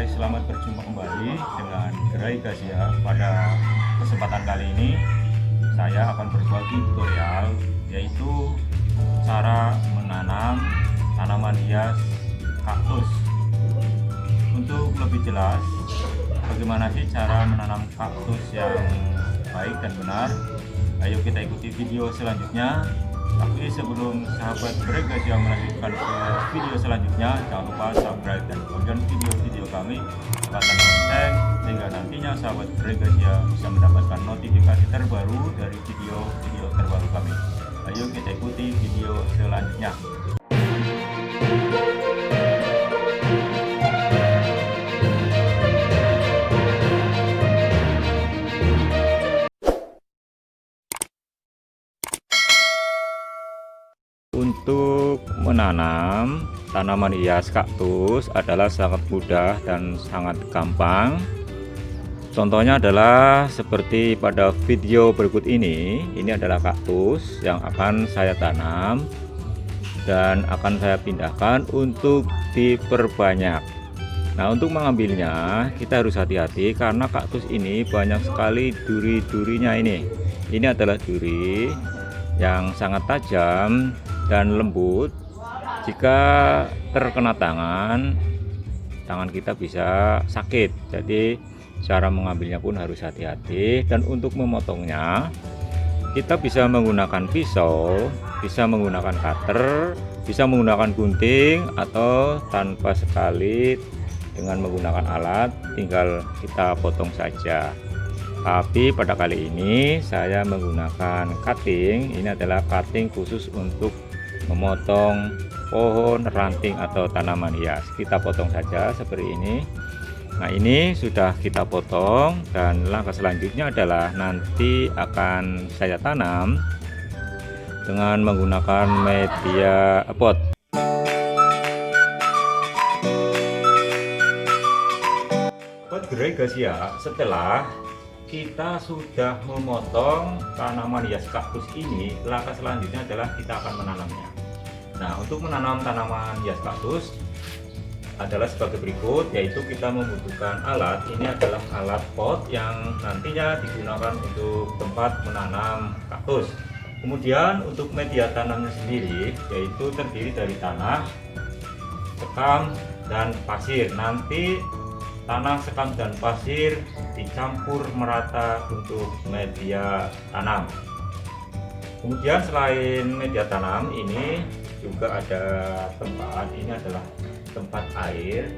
Hai, selamat berjumpa kembali dengan Gerai Gazia. Pada kesempatan kali ini saya akan berbagi tutorial, yaitu cara menanam tanaman hias kaktus. Untuk lebih jelas bagaimana sih cara menanam kaktus yang baik dan benar, ayo kita ikuti video selanjutnya. Tapi sebelum sahabat Gerai Gazia melanjutkan ke video selanjutnya, jangan lupa subscribe dan tonton video-video kami, tekan lonceng sehingga nantinya sahabat Gerai Gazia bisa mendapatkan notifikasi terbaru dari video-video terbaru kami. Ayo kita ikuti video selanjutnya. Untuk menanam tanaman hias kaktus adalah sangat mudah dan sangat gampang. Contohnya adalah seperti pada video berikut ini. Ini adalah kaktus yang akan saya tanam dan akan saya pindahkan untuk diperbanyak. Nah, untuk mengambilnya kita harus hati-hati karena kaktus ini banyak sekali duri-durinya ini. Ini adalah duri yang sangat tajam dan lembut. Jika terkena tangan kita bisa sakit. Jadi cara mengambilnya pun harus hati-hati. Dan untuk memotongnya kita bisa menggunakan pisau, bisa menggunakan cutter, bisa menggunakan gunting, atau tanpa sekali dengan menggunakan alat tinggal kita potong saja. Tapi pada kali ini saya menggunakan cutting. Ini adalah cutting khusus untuk memotong pohon, ranting atau tanaman hias. Kita potong saja seperti ini. Nah, ini sudah kita potong dan langkah selanjutnya adalah nanti akan saya tanam dengan menggunakan media pot. Buat Gerai Gazia, setelah kita sudah memotong tanaman hias kaktus ini, langkah selanjutnya adalah kita akan menanamnya. Nah, untuk menanam tanaman hias kaktus adalah sebagai berikut, yaitu kita membutuhkan alat. Ini adalah alat pot yang nantinya digunakan untuk tempat menanam kaktus. Kemudian untuk media tanamnya sendiri, yaitu terdiri dari tanah, sekam, dan pasir. Nanti tanah, sekam, dan pasir dicampur merata untuk media tanam. Kemudian selain media tanam ini juga ada tempat, ini adalah tempat air.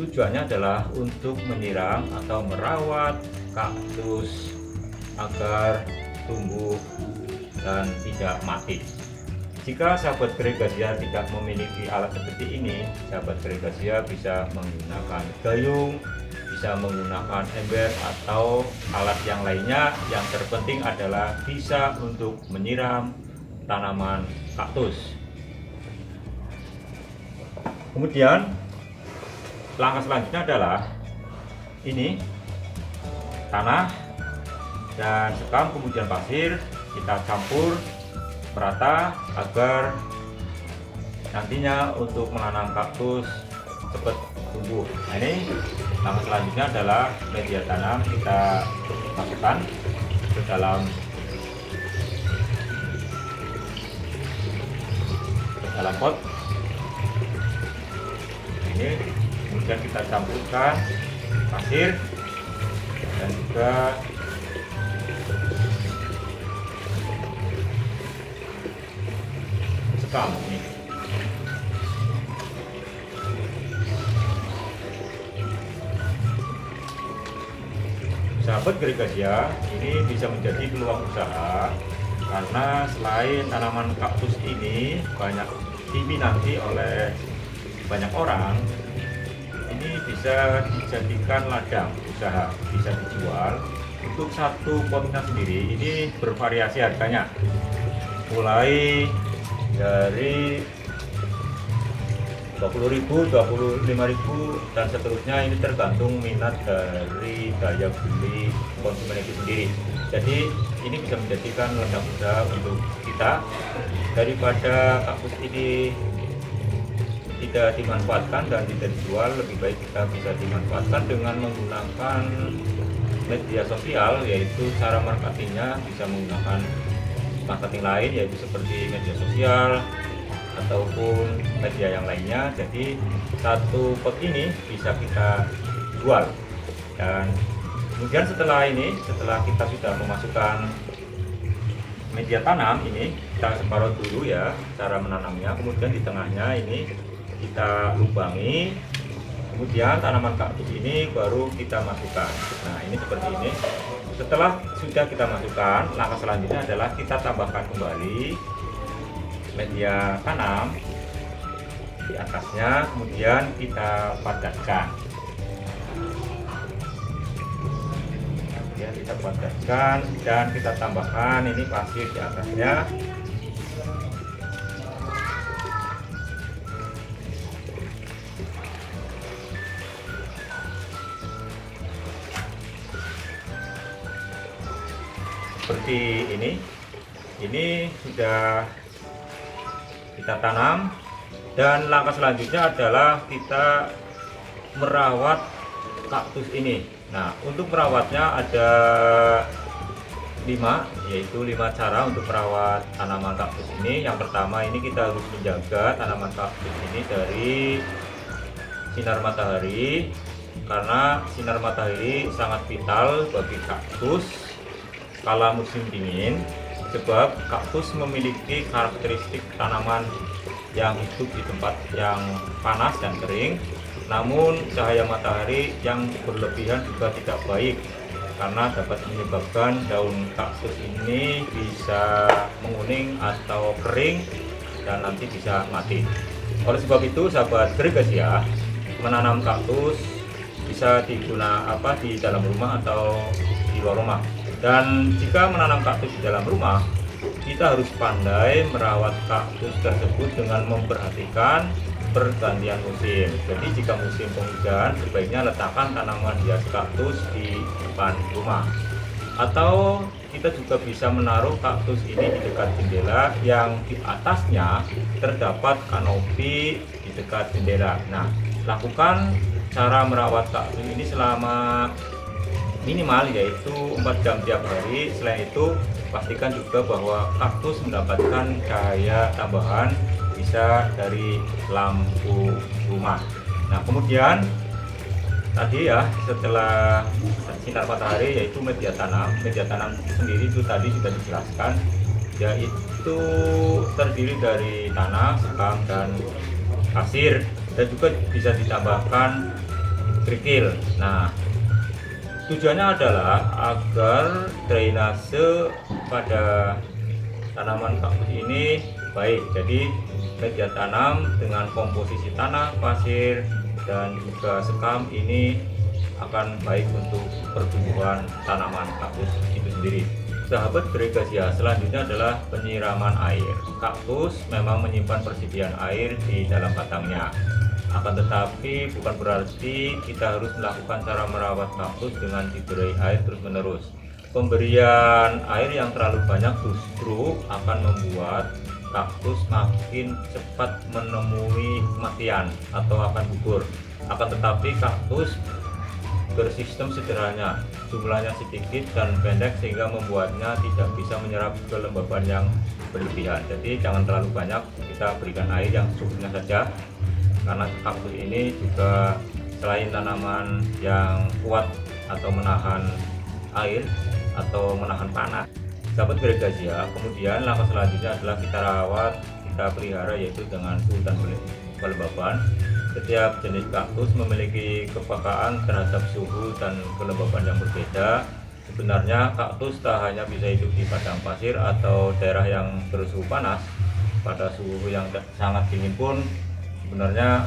Tujuannya adalah untuk menyiram atau merawat kaktus agar tumbuh dan tidak mati. Jika sahabat Gerai Gazia tidak memiliki alat seperti ini, sahabat Gerai Gazia bisa menggunakan gayung, bisa menggunakan ember atau alat yang lainnya. Yang terpenting adalah bisa untuk menyiram tanaman kaktus. Kemudian langkah selanjutnya adalah ini tanah dan sekam, kemudian pasir kita campur merata agar nantinya untuk menanam kaktus cepat tumbuh. Nah, ini langkah selanjutnya adalah media tanam kita masukkan ke dalam pot. Ini kemudian kita campurkan pasir dan juga sekam ini. Sahabat Gerai Gazia, ini bisa menjadi peluang usaha karena selain tanaman kaktus ini banyak diminati oleh banyak orang, ini bisa dijadikan ladang usaha, bisa dijual. Untuk satu potnya sendiri ini bervariasi harganya, mulai dari 20.000, 25.000 dan seterusnya. Ini tergantung minat dari daya beli konsumen itu sendiri. Jadi ini bisa menjadikan ladang usaha untuk kita. Daripada kaktus ini tidak dimanfaatkan dan tidak dijual, lebih baik kita bisa dimanfaatkan dengan menggunakan media sosial, yaitu cara marketingnya bisa menggunakan marketing lain, yaitu seperti media sosial ataupun media yang lainnya. Jadi satu pot ini bisa kita jual. Dan kemudian setelah kita sudah memasukkan media tanam ini, kita separuh dulu ya cara menanamnya. Kemudian di tengahnya ini kita lubangi, kemudian tanaman kaktus ini baru kita masukkan. Nah, ini seperti ini. Setelah sudah kita masukkan, langkah selanjutnya adalah kita tambahkan kembali media tanam di atasnya, kemudian kita padatkan. Kita padatkan dan kita tambahkan ini pasir di atasnya. Seperti ini sudah kita tanam, dan langkah selanjutnya adalah kita merawat kaktus ini. Nah, untuk merawatnya ada 5, yaitu 5 cara untuk merawat tanaman kaktus ini. Yang pertama, ini kita harus menjaga tanaman kaktus ini dari sinar matahari, karena sinar matahari sangat vital bagi kaktus kala musim dingin, sebab kaktus memiliki karakteristik tanaman yang hidup di tempat yang panas dan kering. Namun cahaya matahari yang berlebihan juga tidak baik, karena dapat menyebabkan daun kaktus ini bisa menguning atau kering dan nanti bisa mati. Oleh sebab itu, sahabat Gregasia, menanam kaktus bisa digunakan di dalam rumah atau di luar rumah. Dan jika menanam kaktus di dalam rumah, kita harus pandai merawat kaktus tersebut dengan memperhatikan pergantian musim. Jadi jika musim penghujan, sebaiknya letakkan tanaman hias kaktus di depan rumah. Atau kita juga bisa menaruh kaktus ini di dekat jendela yang di atasnya terdapat kanopi di dekat jendela. Nah, lakukan cara merawat kaktus ini selama minimal yaitu 4 jam tiap hari. Selain itu, pastikan juga bahwa kaktus mendapatkan cahaya tambahan, bisa dari lampu rumah. Nah, kemudian tadi ya, setelah sinar matahari, yaitu media tanam sendiri itu tadi sudah dijelaskan, yaitu terdiri dari tanah, sekam, dan pasir, dan juga bisa ditambahkan kerikil. Nah, tujuannya adalah agar drainase pada tanaman kaktus ini baik. Jadi media tanam dengan komposisi tanah, pasir, dan juga sekam ini akan baik untuk pertumbuhan tanaman kaktus itu sendiri. Sahabat Gregasia, selanjutnya adalah penyiraman air. Kaktus memang menyimpan persediaan air di dalam batangnya. Akan tetapi bukan berarti kita harus melakukan cara merawat kaktus dengan diberi air terus-menerus. Pemberian air yang terlalu banyak justru akan membuat kaktus makin cepat menemui kematian atau akan gugur. Akan tetapi kaktus bersistem sederhana, jumlahnya sedikit dan pendek sehingga membuatnya tidak bisa menyerap kelembaban yang berlebihan. Jadi jangan terlalu banyak, kita berikan air yang secukupnya saja, karena kaktus ini juga selain tanaman yang kuat atau menahan air atau menahan panas. Sahabat Gregasia, kemudian langkah selanjutnya adalah kita rawat, kita pelihara, yaitu dengan suhu dan kelembaban. Setiap jenis kaktus memiliki kepekaan terhadap suhu dan kelembaban yang berbeda. Sebenarnya kaktus tak hanya bisa hidup di padang pasir atau daerah yang bersuhu panas. Pada suhu yang sangat dingin pun sebenarnya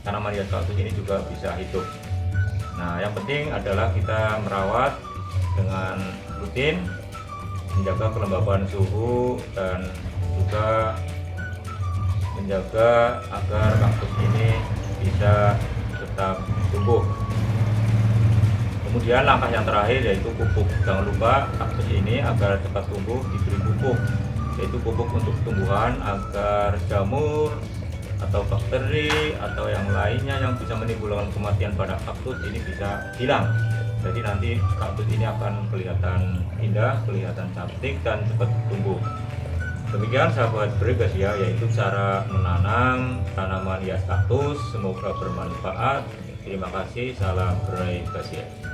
tanaman hias kaktus ini juga bisa hidup. Nah, yang penting adalah kita merawat dengan rutin, menjaga kelembaban suhu, dan juga menjaga agar kaktus ini bisa tetap tumbuh. Kemudian langkah yang terakhir yaitu pupuk. Jangan lupa kaktus ini agar cepat tumbuh diberi pupuk, yaitu pupuk untuk tumbuhan agar jamur atau bakteri atau yang lainnya yang bisa menimbulkan kematian pada kaktus ini bisa hilang. Jadi nanti kaktus ini akan kelihatan indah, kelihatan cantik dan cepat tumbuh. Demikian sahabat Bregas ya, yaitu cara menanam tanaman hias kaktus. Semoga bermanfaat. Terima kasih, salam Bregas ya.